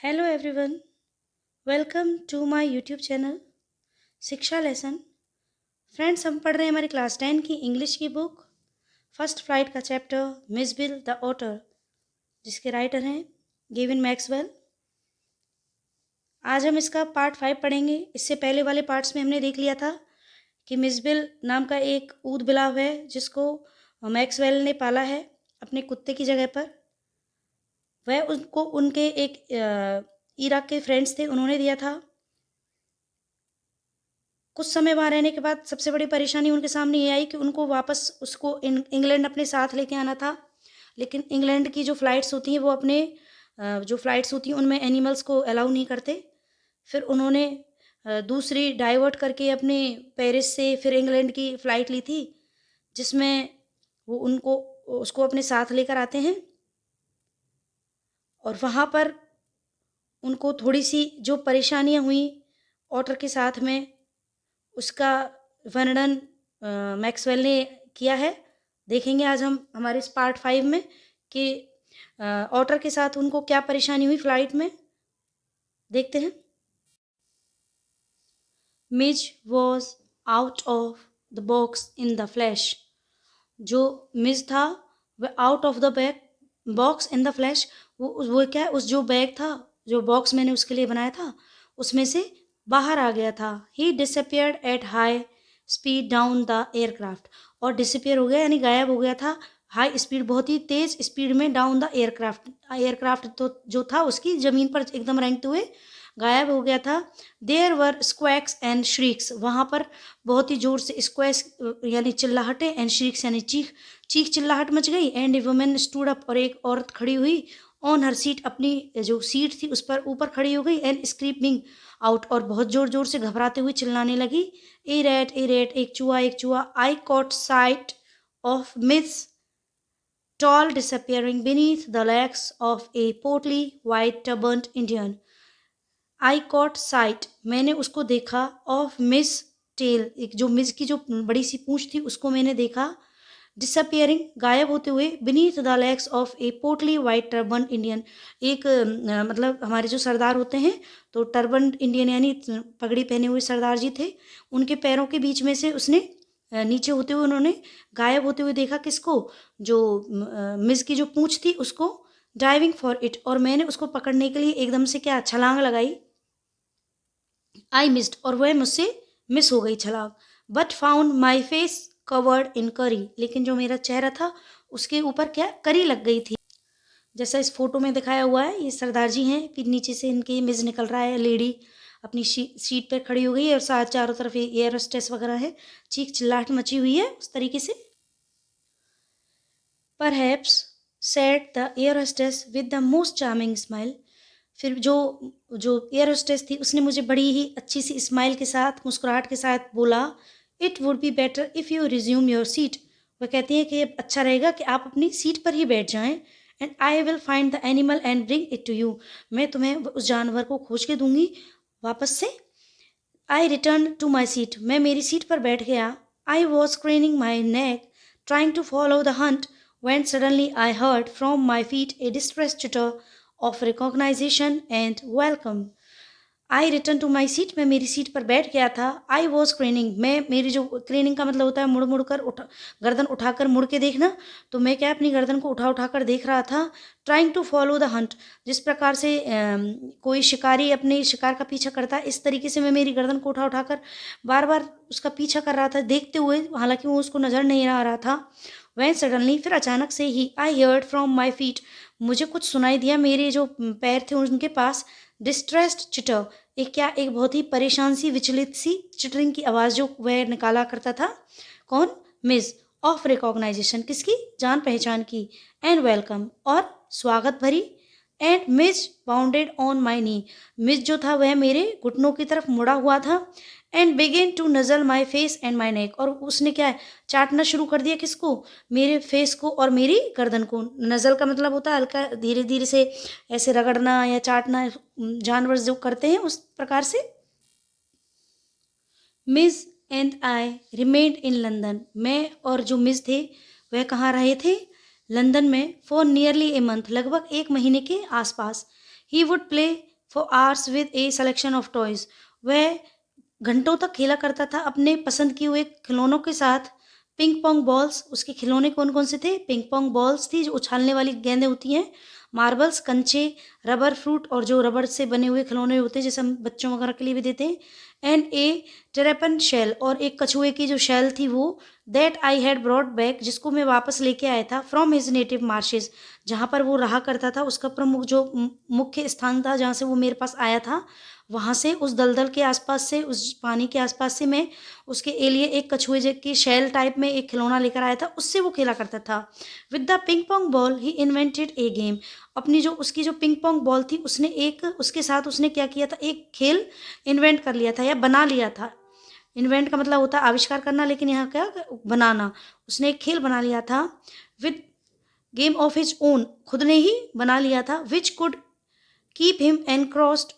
Hello everyone, welcome to my YouTube channel Shiksha lesson. Friends, हम पढ़ रहे हैं हमारी क्लास 10 की इंग्लिश की बुक फर्स्ट फ्लाइट का chapter Mijbil the otter, जिसके राइटर हैं गेविन मैक्सवेल। आज हम इसका पार्ट 5 पढ़ेंगे। इससे पहले वाले पार्ट्स में हमने देख लिया था कि मिस बिल नाम का एक ऊद बिलाव है जिसको मैक्सवेल ने पाला है अपने कुत्ते की जगह पर। वह उनको उनके एक इराक के फ्रेंड्स थे, उन्होंने दिया था। कुछ समय वहाँ रहने के बाद सबसे बड़ी परेशानी उनके सामने ये आई कि उनको वापस उसको इंग्लैंड अपने साथ लेके आना था। लेकिन इंग्लैंड की जो फ़्लाइट्स होती हैं वो अपने जो फ़्लाइट्स होती हैं उनमें एनिमल्स को अलाउ नहीं करते। फिर उन्होंने दूसरी डाइवर्ट करके अपने पेरिस से फिर इंग्लैंड की फ़्लाइट ली थी, जिसमें वो उनको उसको अपने साथ लेकर आते हैं। और वहाँ पर उनको थोड़ी सी जो परेशानियाँ हुई ऑटर के साथ में, उसका वर्णन मैक्सवेल ने किया है। देखेंगे आज हम हमारे इस पार्ट 5 में कि ऑटर के साथ उनको क्या परेशानी हुई फ़्लाइट में। देखते हैं। Mij was out of the box in the flash. जो मिज था वह out of the bag box in the flash, वो क्या है, उस जो बैग था, जो बॉक्स मैंने उसके लिए बनाया था, उसमें से बाहर आ गया था। He disappeared at high speed down the aircraft. और डिसअपियर हो गया यानी गायब हो गया था, हाई स्पीड बहुत ही तेज स्पीड में, डाउन द एयरक्राफ्ट। एयरक्राफ्ट तो जो था उसकी ज़मीन पर एकदम रेंगते हुए गायब हो गया था। There were squeaks and shrieks. वहाँ पर बहुत ही ज़ोर से स्क्वैक्स यानी चिल्लाहटें, एंड श्रीक्स यानी चीख चीख चिल्लाहट मच गई। And a woman stood up. और एक औरत खड़ी हुई ऑन हर सीट, अपनी जो सीट थी उस पर ऊपर खड़ी हो गई। And scraping out. और बहुत ज़ोर ज़ोर से घबराते हुए चिल्लाने लगी, ए रैट ए रैट, एक चूहा एक चूहा। आई cot site of miss tall disappearing beneath the legs of a portly white turbaned Indian. I cot site, मैंने उसको देखा, ऑफ मिस टेल, एक जो मिस की जो बड़ी सी पूंछ थी उसको मैंने देखा। डिसअपियरिंग, गायब होते हुए। Beneath the legs of A Potli white turban Indian, एक मतलब हमारे जो सरदार होते हैं तो टर्बन इंडियन यानी पगड़ी पहने हुए सरदार जी थे, उनके पैरों के बीच में से उसने नीचे होते हुए उन्होंने गायब होते हुए देखा। किसको? जो मिस की जो पूंछ थी उसको। डाइविंग फॉर इट, और मैंने उसको पकड़ने के लिए एकदम से क्या छलांग लगाई। आई मिस्ड, और वह मुझसे मिस हो गई छलांग। But found my face covered in करी, लेकिन जो मेरा चेहरा था उसके ऊपर क्या करी लग गई थी। जैसा इस फोटो में दिखाया हुआ है, ये सरदार जी हैं, फिर नीचे से इनके मिस निकल रहा है। लेडी अपनी सीट पर खड़ी हो गई है और साथ चारों तरफ एयर होस्टेस वगैरह है। चीख चिल्लाहट मची हुई है उस तरीके से। Perhaps said the air hostess with the most charming smile. फिर जो जो एयर होस्टेस थी उसने मुझे बड़ी ही अच्छी सी स्माइल के साथ, मुस्कुराहट के साथ बोला, it would be better if you resume your seat. वह कहती है कि अच्छा रहेगा कि आप अपनी सीट पर ही बैठ जाएं। And I will find the animal and bring it to you. मैं तुम्हें उस जानवर को खोज के दूंगी वापस से। I return to my seat, मैं मेरी सीट पर बैठ गया। I was craning my neck trying to follow the hunt when suddenly I heard from my feet a distressed chitter of recognition and welcome. I return to my seat, मैं मेरी seat पर बैठ गया था। आई was क्रेनिंग, मैं मेरी जो क्रेनिंग का मतलब होता है मुड़ मुड़ कर गर्दन उठाकर मुड़ के देखना, तो मैं क्या अपनी गर्दन को उठा उठा कर देख रहा था। Trying to follow the hunt, जिस प्रकार से कोई शिकारी अपने शिकार का पीछा करता है, इस तरीके से मैं मेरी गर्दन को उठा उठा कर बार बार उसका पीछा कर रहा था देखते हुए, हालांकि वो उसको नज़र नहीं आ रहा था। वह सडनली, फिर अचानक से ही, I heard from my feet, मुझे कुछ सुनाई दिया मेरे जो पैर थे उनके पास। डिस्ट्रेस्ड चिटर, एक बहुत ही परेशान सी, विचलित सी चिटरिंग की आवाज़ जो वह निकाला करता था। कौन? मिस ऑफ रिकॉग्नाइजेशन, किसकी? जान पहचान की। एंड वेलकम, और स्वागत भरी। And miss bounded on my knee, miss जो था वह मेरे घुटनों की तरफ मुड़ा हुआ था। And began to nuzzle my face and my neck, और उसने क्या है, चाटना शुरू कर दिया। किसको? मेरे फेस को और मेरी गर्दन को। नज़ल का मतलब होता है हल्का धीरे धीरे से ऐसे रगड़ना या चाटना, जानवर जो करते हैं उस प्रकार से। Miss and I remained in London, मैं और जो मिस थे वह कहाँ रहे थे? लंदन में। फॉर नियरली ए मंथ, लगभग एक महीने के आसपास। He would play for hours with A selection of toys. वह घंटों तक खेला करता था अपने पसंद किए हुए खिलौनों के साथ। पिंग पोंग बॉल्स, उसके खिलौने कौन कौन से थे? पिंग पोंग बॉल्स थी जो उछालने वाली गेंदें होती हैं, मार्बल्स, कंचे, रबर फ्रूट और जो रबर से बने हुए खिलौने होते हैं जैसे हम बच्चों वगैरह के लिए भी देते हैं, एंड ए टेरेपन शेल, और एक कछुए की जो शेल थी वो, that I had broad back, जिसको मैं वापस लेके आया था, फ्रॉम हिज नेटिव मार्शेस, जहाँ पर वो रहा करता था, उसका प्रमुख जो मुख्य स्थान था जहाँ से वो मेरे पास आया था, वहाँ से, उस दलदल के आसपास से, उस पानी के आसपास से मैं उसके लिए एक कछुए की शेल टाइप में एक खिलौना लेकर आया था, उससे वो खेला करता था। With the ping pong ball he invented A game. अपनी जो उसकी जो पिंग पोंग बॉल थी उसने एक, उसके साथ उसने क्या किया था, एक खेल इन्वेंट कर लिया था या बना लिया था। इन्वेंट का मतलब होता है आविष्कार करना, लेकिन यहाँ क्या, बनाना। उसने एक खेल बना लिया था with game of his own, खुद ने ही बना लिया था, which could keep him engrossed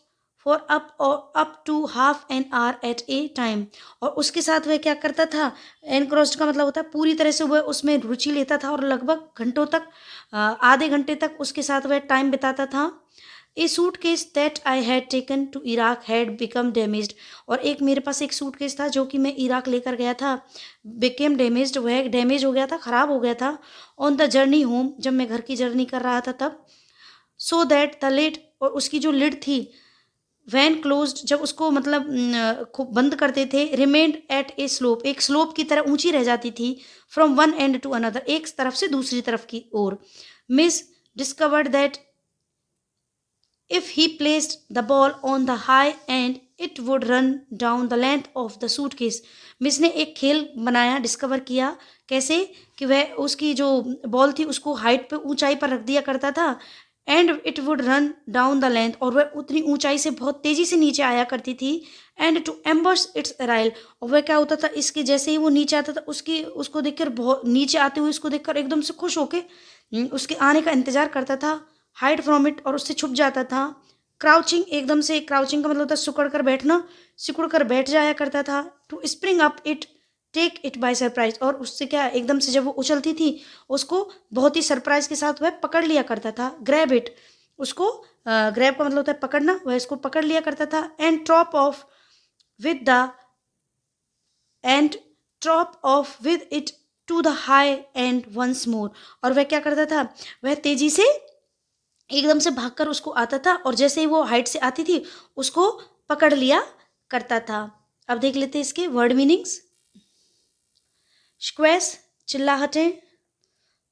for up to half an hour at a time. और उसके साथ वह क्या करता था, एनक्रॉस्ड का मतलब होता है पूरी तरह से वह उसमें रुचि लेता था और लगभग घंटों तक, आधे घंटे तक उसके साथ वह टाइम बिताता था। A suitcase that I had taken to Iraq had become damaged. और एक मेरे पास एक सूट केस था जो कि मैं इराक लेकर गया था, बिकेम डैमेज्ड, वह डैमेज हो गया था, ख़राब हो गया था, ऑन द जर्नी होम, जब मैं घर की जर्नी कर रहा था तब। सो दैट द लिड, और उसकी जो लिड थी, वैन क्लोज्ड, जब उसको मतलब खूब बंद करते थे, रिमेंड एट ए स्लोप, एक स्लोप की तरह ऊंची रह जाती थी, from one end to another, एक तरफ से दूसरी तरफ की ओर। Mij discovered that if he placed the ball on the high end it would run down the length of the suitcase. Mij ने एक खेल बनाया, डिस्कवर किया, कैसे कि वह उसकी जो बॉल थी उसको हाइट पे, ऊंचाई पर रख दिया करता था, and it would run down the length, और वह उतनी ऊंचाई से बहुत तेजी से नीचे आया करती थी, एंड टू एम्बस इट्स अराइल, और वह क्या होता था, इसके जैसे ही वो नीचे आता था उसकी, उसको देखकर, बहुत नीचे आते हुए उसको देखकर एकदम से खुश होके उसके आने का इंतजार करता था, हाइड फ्रॉम इट, और उससे छुप जाता था। क्राउचिंग, एकदम से, क्राउचिंग का मतलब होता है सिकुड़ कर बैठना, सिकुड़ कर बैठ जाया करता था। To spring up it, take it by surprise, और उससे क्या, एकदम से जब वो उछलती थी उसको बहुत ही सरप्राइज के साथ वह पकड़ लिया करता था। ग्रैब इट, उसको, ग्रैब का मतलब होता है पकड़ना, वह इसको पकड़ लिया करता था। And trot off with the and trot off with it to the high end once more, और वह क्या करता था, वह तेजी से एकदम से भागकर उसको आता था, और जैसे ही वो हाइट से आती थी उसको पकड़ लिया करता था। अब देख लेते हैं इसके वर्ड मीनिंग्स। स्क्वैश, चिल्लाहटें,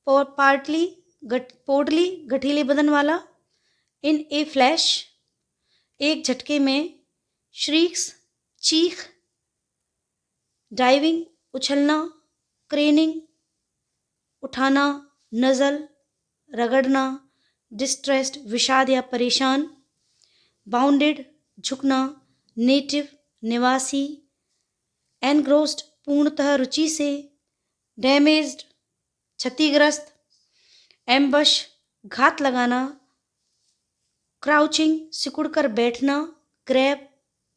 पार्टली, पोर्टली, गठीले बदन वाला, इन ए फ्लैश, एक झटके में, श्रीक्स, चीख, डाइविंग, उछलना, क्रेनिंग, उठाना, नज़ल, रगड़ना, डिस्ट्रेस्ड, विषाद या परेशान, बाउंडेड, झुकना, नेटिव, निवासी, एनग्रोस्ड, पूर्णतः रुचि से, डैमेज्ड, क्षतिग्रस्त, एम्बश, घात लगाना, क्राउचिंग, सिकुड़कर बैठना, ग्रैब,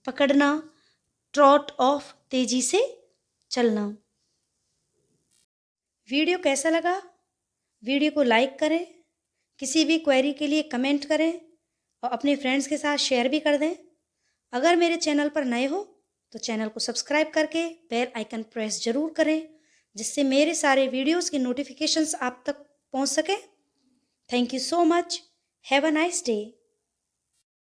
पकड़ना, ट्रॉट ऑफ, तेजी से चलना। वीडियो कैसा लगा? वीडियो को लाइक करें, किसी भी क्वेरी के लिए कमेंट करें और अपने फ्रेंड्स के साथ शेयर भी कर दें। अगर मेरे चैनल पर नए हो तो चैनल को सब्सक्राइब करके बेल आइकन प्रेस ज़रूर करें, जिससे मेरे सारे वीडियोस के नोटिफिकेशंस आप तक पहुंच सकें। Thank you so much. Have a nice day.